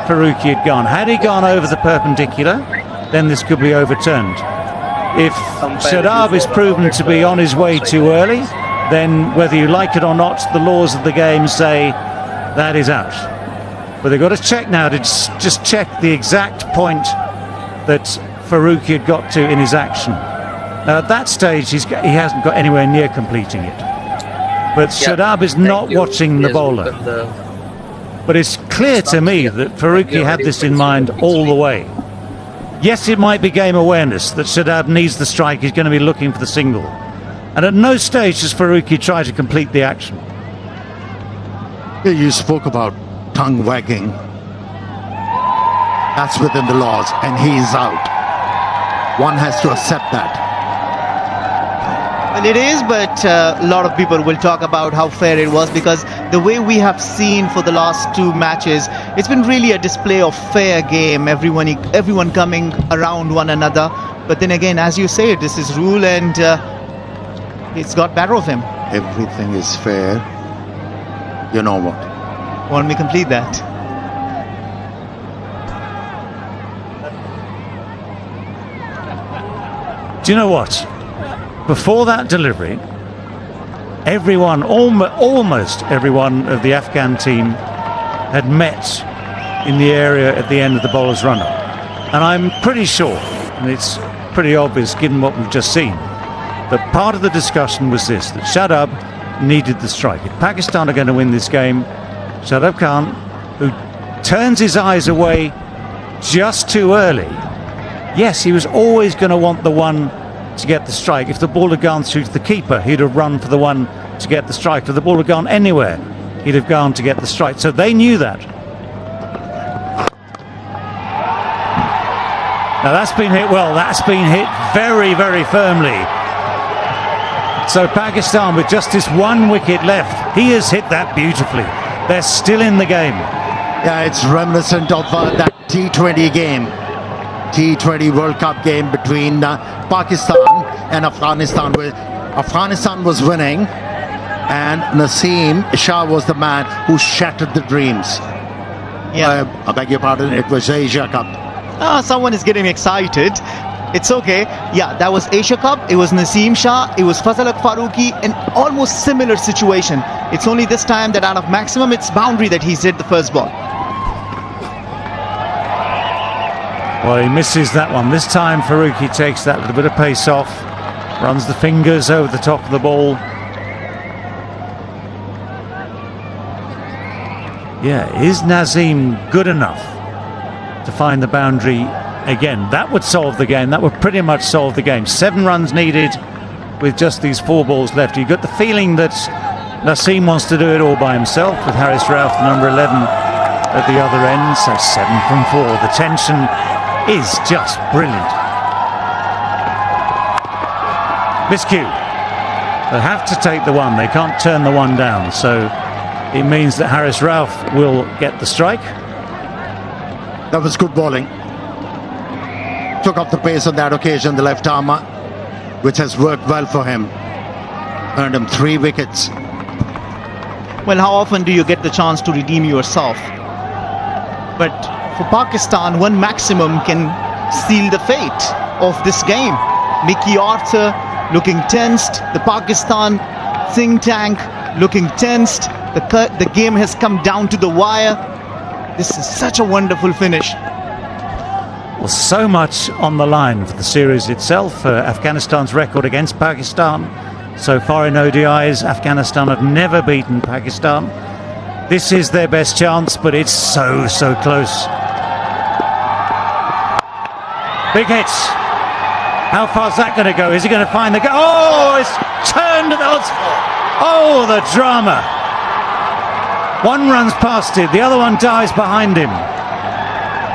Faruqi had gone. Had he gone over the perpendicular, then this could be overturned. If Shadab is proven to be on his way too early, then whether you like it or not, the laws of the game say that is out. But they've got to check now to just check the exact point that Faruqi had got to in his action. Now at that stage, he hasn't got anywhere near completing it. But Shadab is not watching the bowler. But it's clear to me that Faruqi had this in mind all the way. Yes, it might be game awareness that Shadab needs the strike. He's going to be looking for the single. And at no stage does Faruqi try to complete the action. You spoke about tongue wagging. That's within the laws, and he's out. One has to accept that. Well, it is, but a lot of people will talk about how fair it was, because the way we have seen for the last two matches, it's been really a display of fair game, everyone coming around one another. But then again, as you say, this is rule, and it's got better of him. Everything is fair. You know what? Want me to complete that? Do you know what? Before that delivery, everyone, almost everyone of the Afghan team had met in the area at the end of the bowler's run-up. And I'm pretty sure, and it's pretty obvious given what we've just seen, that part of the discussion was this, that Shadab needed the strike. If Pakistan are going to win this game, Shadab Khan, who turns his eyes away just too early, yes, he was always going to want the one to get the strike. If the ball had gone through to the keeper, he'd have run for the one to get the strike. If the ball had gone anywhere, he'd have gone to get the strike. So they knew that. Now that's been hit well. That's been hit very, very firmly. So Pakistan, with just this one wicket left, he has hit that beautifully. They're still in the game. Yeah, it's reminiscent of that T20 game. T20 World Cup game between Pakistan and Afghanistan, where Afghanistan was winning and Naseem Shah was the man who shattered the dreams. Yeah. I beg your pardon, it was Asia Cup. Someone is getting excited. It's okay. Yeah, that was Asia Cup. It was Naseem Shah. It was Fazal Faruqi. An almost similar situation. It's only this time that out of maximum, it's boundary that he's hit the first ball. Well, he misses that one. This time Faruqi takes that little bit of pace off, runs the fingers over the top of the ball. Yeah, is Naseem good enough to find the boundary again? That would solve the game. That would pretty much solve the game. 7 runs needed with just these 4 balls left. You got the feeling that Naseem wants to do it all by himself, with Haris Rauf, the number 11, at the other end. So 7 from 4. The tension is just brilliant. Miscue. They have to take the one. They can't turn the one down. So it means that Haris Rauf will get the strike. That was good bowling. Took up the pace on that occasion, the left armer, which has worked well for him. Earned him 3 wickets. Well, how often do you get the chance to redeem yourself? But for Pakistan, one maximum can seal the fate of this game. Mickey Arthur looking tensed. The Pakistan think tank looking tensed. The game has come down to the wire. This is such a wonderful finish. Well, so much on the line for the series itself. Afghanistan's record against Pakistan so far in ODIs. Afghanistan have never beaten Pakistan. This is their best chance, but it's so close. Big hits. How far's that going to go? Is he going to find the goal? Oh, it's turned. Oh, the drama. One runs past it, the other one dives behind him.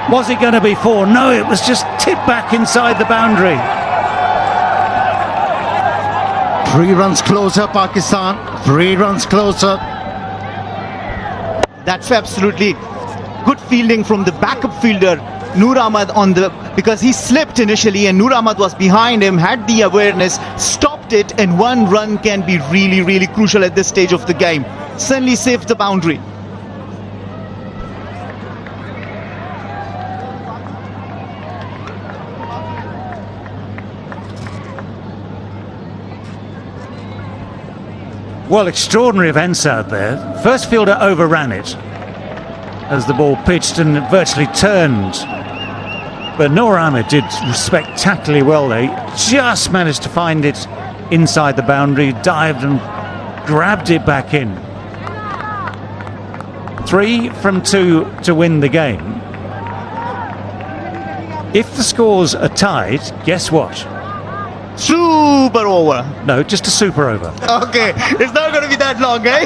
Was it going to be 4? No, it was just tipped back inside the boundary. 3 runs closer, Pakistan. 3 runs closer. That's absolutely good fielding from the backup fielder, Noor Ahmad, because he slipped initially and Noor Ahmad was behind him, had the awareness, stopped it, and 1 run can be really crucial at this stage of the game. Suddenly saved the boundary. Well, extraordinary events out there. First fielder overran it as the ball pitched and virtually turned. But Noor Ahmed did spectacularly well there. He just managed to find it inside the boundary, dived and grabbed it back in. 3 from 2 to win the game. If the scores are tied, guess what? Super over. No, just a super over. Okay, it's not going to be that long, eh?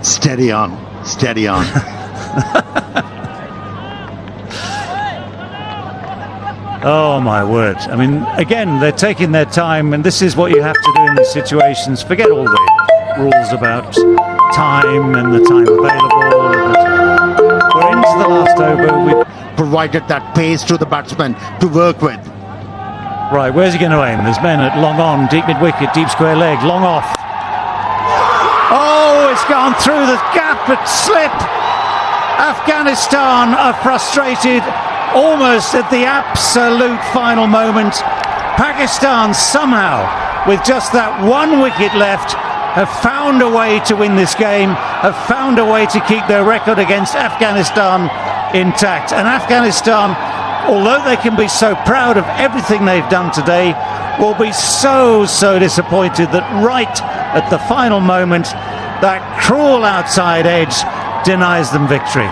Steady on, steady on. Oh my word. I mean, again, they're taking their time, and this is what you have to do in these situations. Forget all the rules about time and the time available. We're into the last over. We've Provided that pace to the batsman to work with. Right, where's he going to aim? There's men at long on, deep mid-wicket, deep square leg, long off. Oh, it's gone through the gap at slip. Afghanistan are frustrated almost at the absolute final moment. Pakistan somehow, with just that 1 wicket left, have found a way to win this game, have found a way to keep their record against Afghanistan intact. And Afghanistan, although they can be so proud of everything they've done today, will be so disappointed that right at the final moment, that cruel outside edge denies them victory.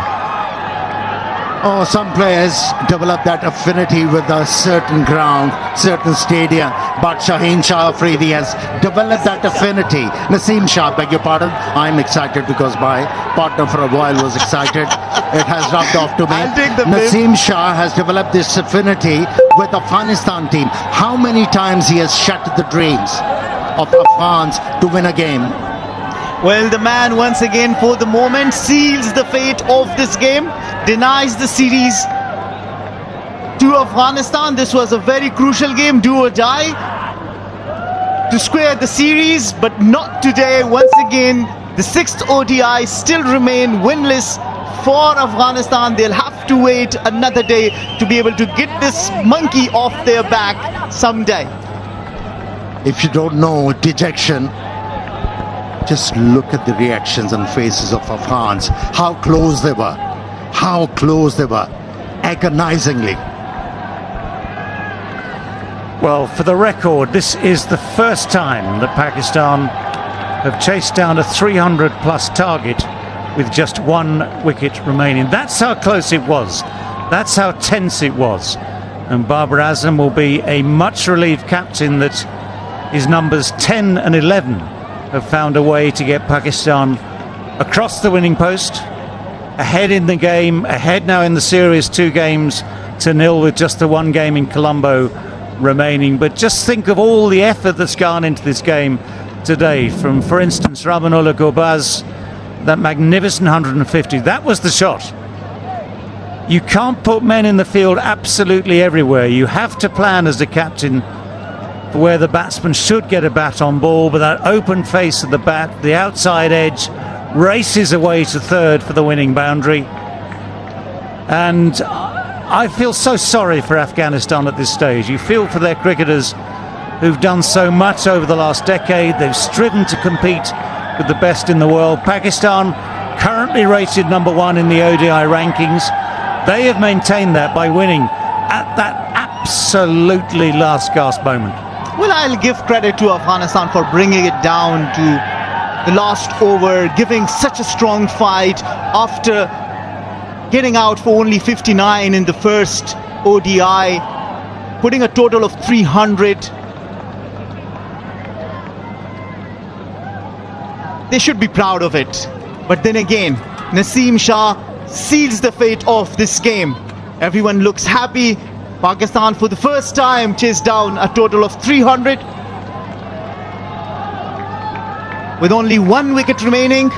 Oh, some players develop that affinity with a certain ground, certain stadium, but Shaheen Shah Afridi has developed that affinity. Naseem Shah, beg your pardon, I'm excited because my partner for a while was excited. It has rubbed off to me. I'll take the Naseem Shah has developed this affinity with the Afghanistan team. How many times he has shattered the dreams of Afghans to win a game? Well, the man once again for the moment seals the fate of this game, denies the series to Afghanistan. This was a very crucial game, do or die, to square the series, but not today. Once again, the 6th ODI still remain winless for Afghanistan. They'll have to wait another day to be able to get this monkey off their back someday. If you don't know dejection, just look at the reactions and faces of Afghans. How close they were. How close they were. Agonizingly. Well, for the record, this is the first time that Pakistan have chased down a 300-plus target with just 1 wicket remaining. That's how close it was. That's how tense it was. And Babar Azam will be a much relieved captain that his numbers 10 and 11 have found a way to get Pakistan across the winning post, ahead in the game, ahead now in the series 2-0 with just the 1 game in Colombo remaining. But just think of all the effort that's gone into this game today from, for instance, Ramanullah Gurbaz, that magnificent 150. That was the shot. You can't put men in the field absolutely everywhere. You have to plan as a captain for where the batsman should get a bat on ball, but that open face of the bat, the outside edge, races away to third for the winning boundary. And I feel so sorry for Afghanistan at this stage. You feel for their cricketers who've done so much over the last decade. They've striven to compete with the best in the world. Pakistan, currently rated number 1 in the ODI rankings. They have maintained that by winning at that absolutely last gasp moment. Well, I'll give credit to Afghanistan for bringing it down to the last over, giving such a strong fight after getting out for only 59 in the first ODI, putting a total of 300. They should be proud of it. But then again, Naseem Shah seals the fate of this game. Everyone looks happy. Pakistan for the first time chased down a total of 300 with only 1 wicket remaining.